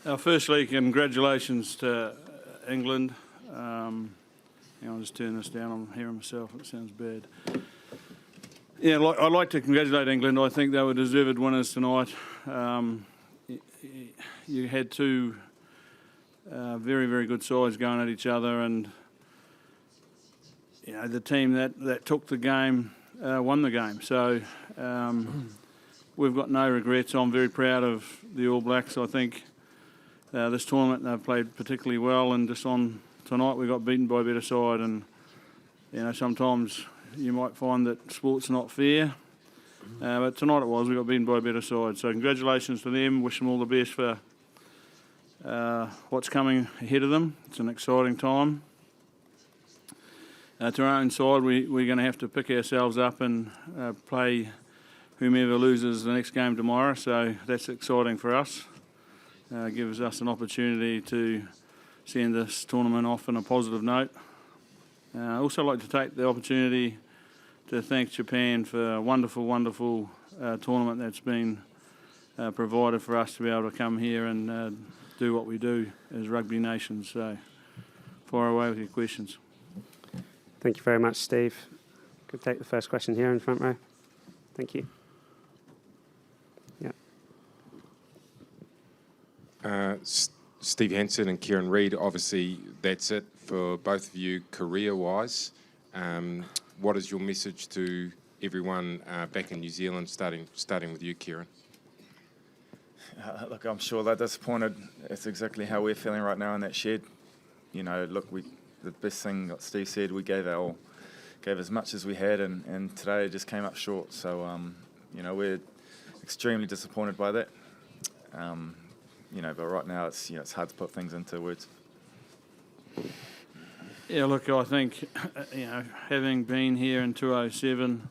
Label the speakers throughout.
Speaker 1: Firstly, congratulations to England. I'll just turn this down. I'm hearing myself. It sounds bad. Yeah, I'd like to congratulate England. I think they were deserved winners tonight. You had two very, very good sides going at each other, and the team that took the game won the game. So we've got no regrets. I'm very proud of the All Blacks. I think this tournament they've played particularly well, and just on tonight we got beaten by a better side. And sometimes you might find that sport's not fair, but tonight we got beaten by a better side. So congratulations to them. Wish them all the best for what's coming ahead of them. It's an exciting time. To our own side, we're going to have to pick ourselves up and play whomever loses the next game tomorrow. So that's exciting for us. Gives us an opportunity to send this tournament off on a positive note. I'd also like to take the opportunity to thank Japan for a wonderful, wonderful tournament that's been provided for us to be able to come here and do what we do as rugby nations. So fire away with your questions.
Speaker 2: Thank you very much, Steve. Could take the first question here in front row. Thank you. Yeah.
Speaker 3: Steve Hansen and Kieran Read, obviously that's it for both of you career-wise. What is your message to everyone back in New Zealand, starting with you, Kieran?
Speaker 4: Look, I'm sure they're disappointed. It's exactly how we're feeling right now in that shed. Look, the best thing that Steve said, we gave our all, gave as much as we had, and today it just came up short. So, we're extremely disappointed by that. But right now it's hard to put things into words.
Speaker 1: Yeah, look, I think, having been here in 2007,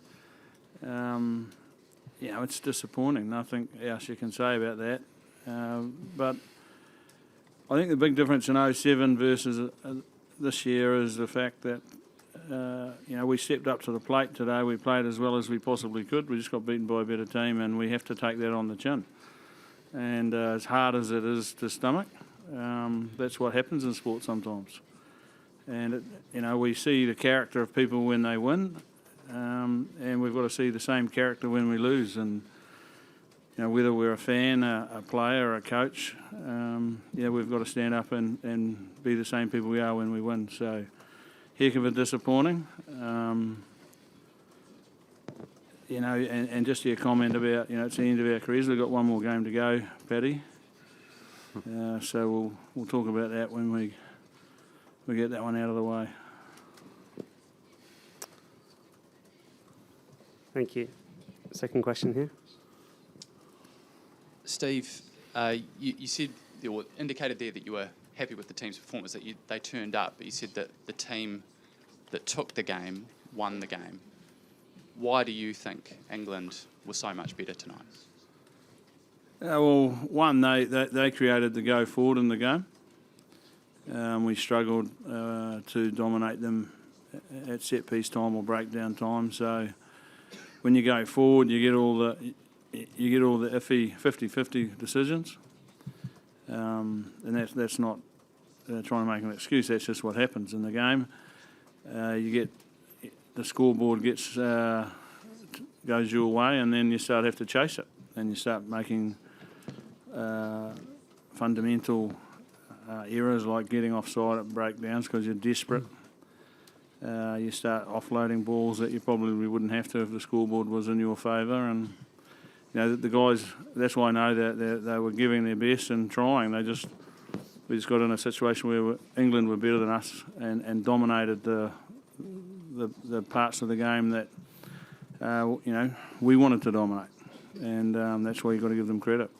Speaker 1: it's disappointing. Nothing else you can say about that. But I think the big difference in 2007 versus this year is the fact that, we stepped up to the plate today. We played as well as we possibly could. We just got beaten by a better team, and we have to take that on the chin. And as hard as it is to stomach, that's what happens in sport sometimes. And, we see the character of people when they win, and we've got to see the same character when we lose. And, whether we're a fan, a player, or a coach, we've got to stand up and be the same people we are when we win. So, heck of a disappointing. And just your comment about, it's the end of our careers. We've got one more game to go, Paddy. So we'll talk about that when we get that one out of the way.
Speaker 2: Thank you. Second question here.
Speaker 5: Steve, you said or indicated there that you were happy with the team's performance, that they turned up, but you said that the team that took the game won the game. Why do you think England was so much better tonight?
Speaker 1: One, they created the go forward in the game. We struggled to dominate them at set piece time or breakdown time. So when you go forward, you get all the iffy 50-50 decisions, and that's not trying to make an excuse. That's just what happens in the game. You get the scoreboard goes your way, and then you start have to chase it, and you start making fundamental errors like getting offside at breakdowns because you're desperate. You start offloading balls that you probably wouldn't have to if the scoreboard was in your favour, and the guys. That's why I know that they were giving their best and trying. We just got in a situation where England were better than us and dominated the parts of the game that we wanted to dominate, and that's why you've got to give them credit.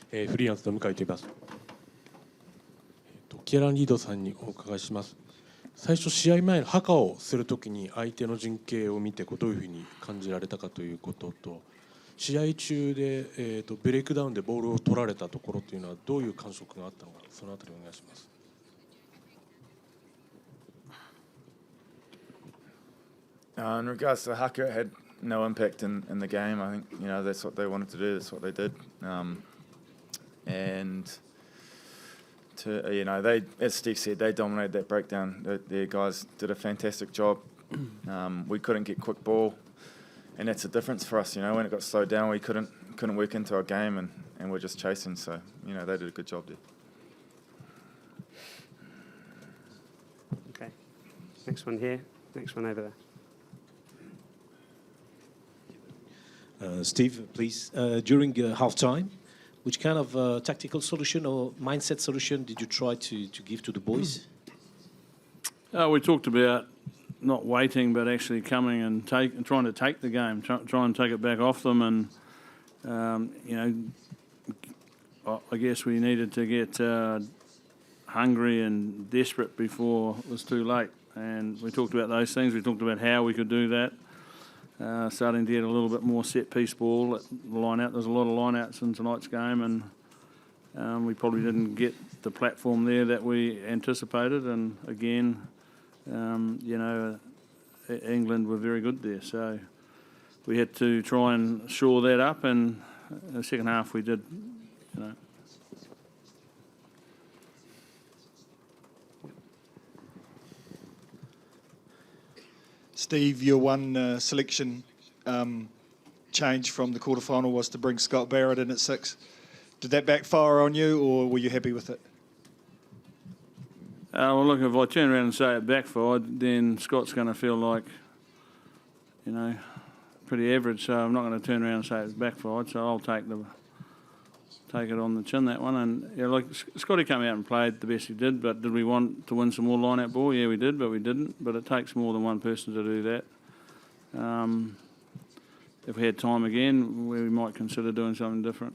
Speaker 6: フリーランスの向井と言います。キアラン・リードさんにお伺いします。最初試合前のハカをするときに相手の陣形を見てどういうふうに感じられたかということと、試合中で、ブレイクダウンでボールを取られたところというのはどういう感触があったのか、そのあたりお願いします。
Speaker 4: In regards to haka, it had no impact in the game. I think, that's what they wanted to do. That's what they did. And they, as Steve said, they dominated that breakdown. Their guys did a fantastic job. We couldn't get quick ball, and that's a difference for us. When it got slowed down, we couldn't work into our game, and we're just chasing. So they did a good job there.
Speaker 2: Okay. Next one here. Next one over there.
Speaker 7: Steve, please. During half-time, which kind of tactical solution or mindset solution did you try to give to the boys?
Speaker 1: We talked about not waiting, but actually coming and trying to take the game, try and take it back off them, and I guess we needed to get hungry and desperate before it was too late. And we talked about those things. We talked about how we could do that. Starting to get a little bit more set-piece ball at the line-out. There's a lot of line-outs in tonight's game, and we probably didn't get the platform there that we anticipated. And again, England were very good there. So we had to try and shore that up, and in the second half we did,
Speaker 8: Steve, your one selection change from the quarterfinal was to bring Scott Barrett in at 6. Did that backfire on you, or were you happy with it?
Speaker 1: Well, look, if I turn around and say it backfired, then Scott's going to feel like, pretty average. So I'm not going to turn around and say it's backfired. So I'll take it on the chin, that one. And Scotty came out and played the best he did. But did we want to win some more line-out ball? Yeah, we did, but we didn't. But it takes more than one person to do that. If we had time again, we might consider doing something different.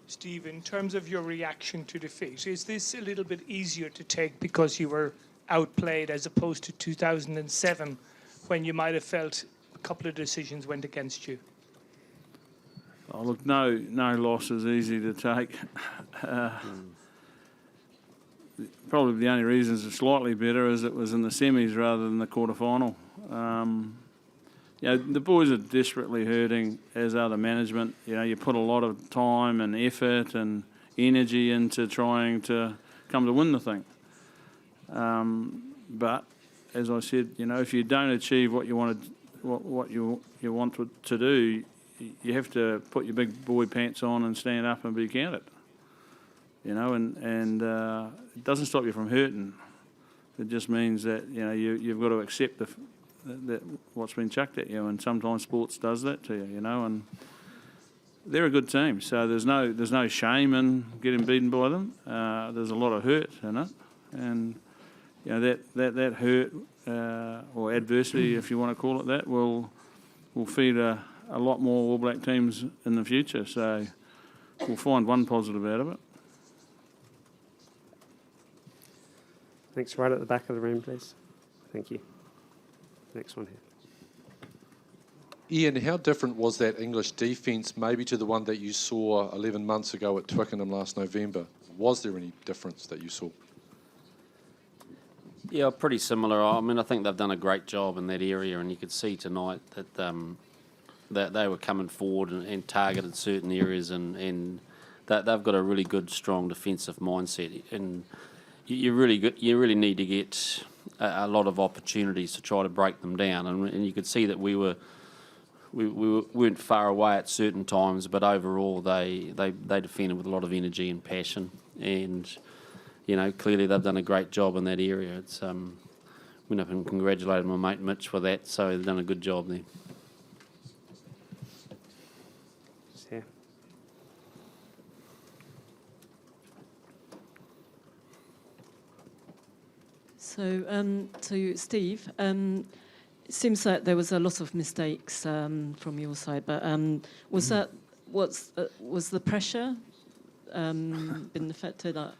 Speaker 9: Steve, in terms of your reaction to defeat, is this a little bit easier to take because you were outplayed as opposed to 2007 when you might have felt a couple of decisions went against you?
Speaker 1: Oh, look, no loss is easy to take. Probably the only reason it's slightly better is it was in the semis rather than the quarterfinal. The boys are desperately hurting, as are the management. You put a lot of time and effort and energy into trying to come to win the thing. But as I said, if you don't achieve what you want to do, you have to put your big boy pants on and stand up and be counted. And it doesn't stop you from hurting. It just means that you've got to accept that what's been chucked at you, and sometimes sports does that to you, and they're a good team, so there's no shame in getting beaten by them. There's a lot of hurt in it, and that hurt or adversity, if you want to call it that, will feed a lot more All Black teams in the future. So we'll find one positive out of it.
Speaker 2: Thanks. Right at the back of the room, please. Thank you. Next one here.
Speaker 6: Ian, how different was that English defence maybe to the one that you saw 11 months ago at Twickenham last November? Was there any difference that you saw?
Speaker 10: Yeah, pretty similar. I mean, I think they've done a great job in that area, and you could see tonight that that they were coming forward and targeted certain areas, and that they've got a really good, strong defensive mindset. And you really need to get a lot of opportunities to try to break them down. And you could see that we weren't far away at certain times, but overall they defended with a lot of energy and passion. And clearly they've done a great job in that area. It's went up and congratulated my mate Mitch for that. So they've done a good job there.
Speaker 2: Yeah.
Speaker 11: So Steve, it seems like there was a lot of mistakes from your side, but was the pressure been affected?
Speaker 1: Look,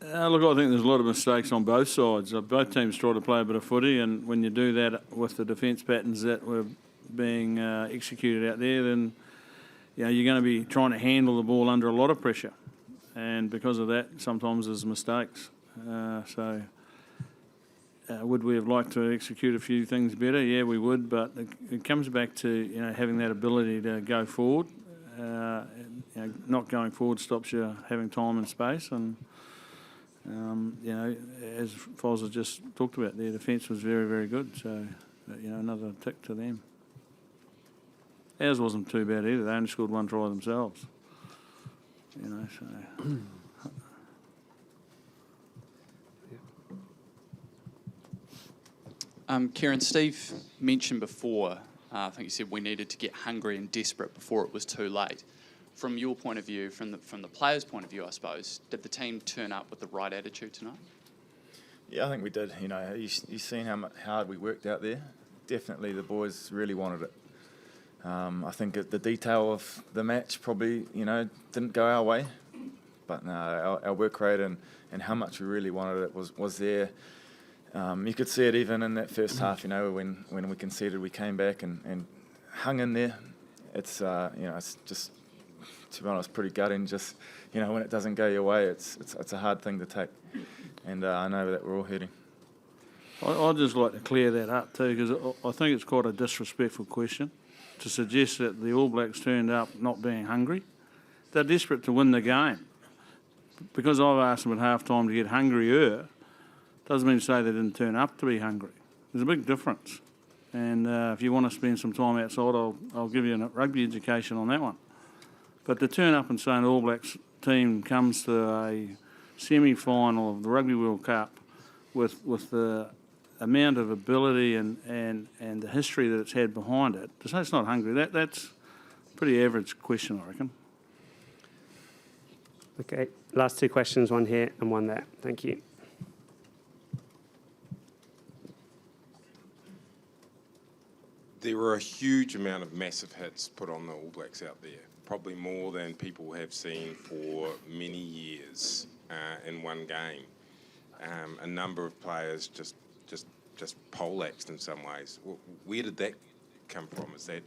Speaker 1: I think there's a lot of mistakes on both sides. Both teams try to play a bit of footy, and when you do that with the defence patterns that were being executed out there, then you're going to be trying to handle the ball under a lot of pressure, and because of that, sometimes there's mistakes. Would we have liked to execute a few things better? Yeah, we would, but it comes back to having that ability to go forward. Not going forward stops you having time and space, and as Foz just talked about, their defence was very, very good. So, another tick to them. Ours wasn't too bad either. They only scored one try themselves.
Speaker 5: Kieran, Steve mentioned before, I think you said we needed to get hungry and desperate before it was too late. From your point of view, from the players' point of view, I suppose, did the team turn up with the right attitude tonight?
Speaker 4: Yeah, I think we did. You've seen how hard we worked out there. Definitely the boys really wanted it. I think the detail of the match probably, didn't go our way. But no, our work rate and how much we really wanted it was there. You could see it even in that first half, when we conceded, we came back and hung in there. It's, it's just, to be honest, pretty gutting. Just, when it doesn't go your way, it's a hard thing to take. And I know that we're all hurting.
Speaker 1: I'd just like to clear that up too, because I think it's quite a disrespectful question to suggest that the All Blacks turned up not being hungry. They're desperate to win the game. Because I've asked them at half-time to get hungrier, doesn't mean to say they didn't turn up to be hungry. There's a big difference. And if you want to spend some time outside, I'll give you a rugby education on that one. But to turn up and say an All Blacks team comes to a semi-final of the Rugby World Cup with the amount of ability and the history that it's had behind it, to say it's not hungry, that's a pretty average question, I reckon.
Speaker 2: Okay, last two questions, one here and one there. Thank you.
Speaker 3: There were a huge amount of massive hits put on the All Blacks out there, probably more than people have seen for many years in one game. A number of players just poleaxed in some ways. Where did that come from? Is that,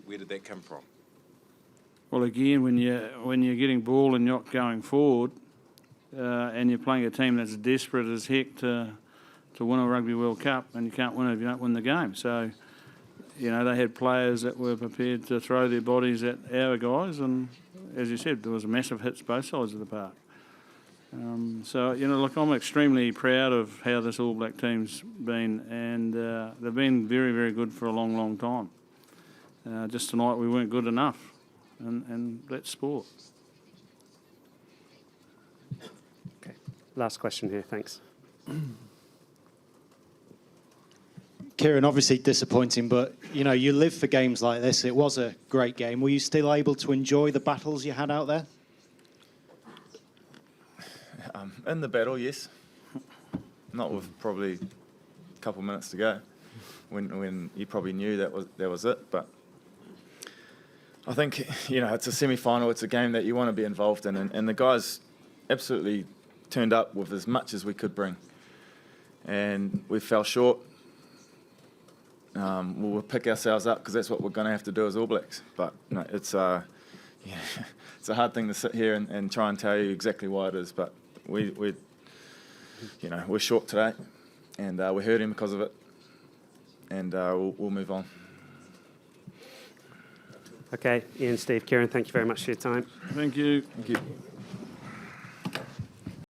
Speaker 3: where did that come from?
Speaker 1: Well, again, when you're getting ball and not going forward, and you're playing a team that's desperate as heck to win a Rugby World Cup, and you can't win it if you don't win the game. So, they had players that were prepared to throw their bodies at our guys, and as you said, there was massive hits both sides of the park. Look, I'm extremely proud of how this All Black team's been, and they've been very, very good for a long, long time. Just tonight we weren't good enough, and that's sport.
Speaker 2: Okay, last question here, thanks.
Speaker 12: Kieran, obviously disappointing, but you live for games like this. It was a great game. Were you still able to enjoy the battles you had out there?
Speaker 4: In the battle, yes. Not with probably a couple of minutes to go, when you probably knew that was it. But I think it's a semi-final. It's a game that you want to be involved in, and the guys absolutely turned up with as much as we could bring, and we fell short. We'll pick ourselves up because that's what we're going to have to do as All Blacks. But it's it's a hard thing to sit here and try and tell you exactly why it is. But we're short today, and we're hurting because of it, and we'll move on.
Speaker 2: Okay, Ian, Steve, Kieran, thank you very much for your time.
Speaker 1: Thank you.
Speaker 4: Thank you.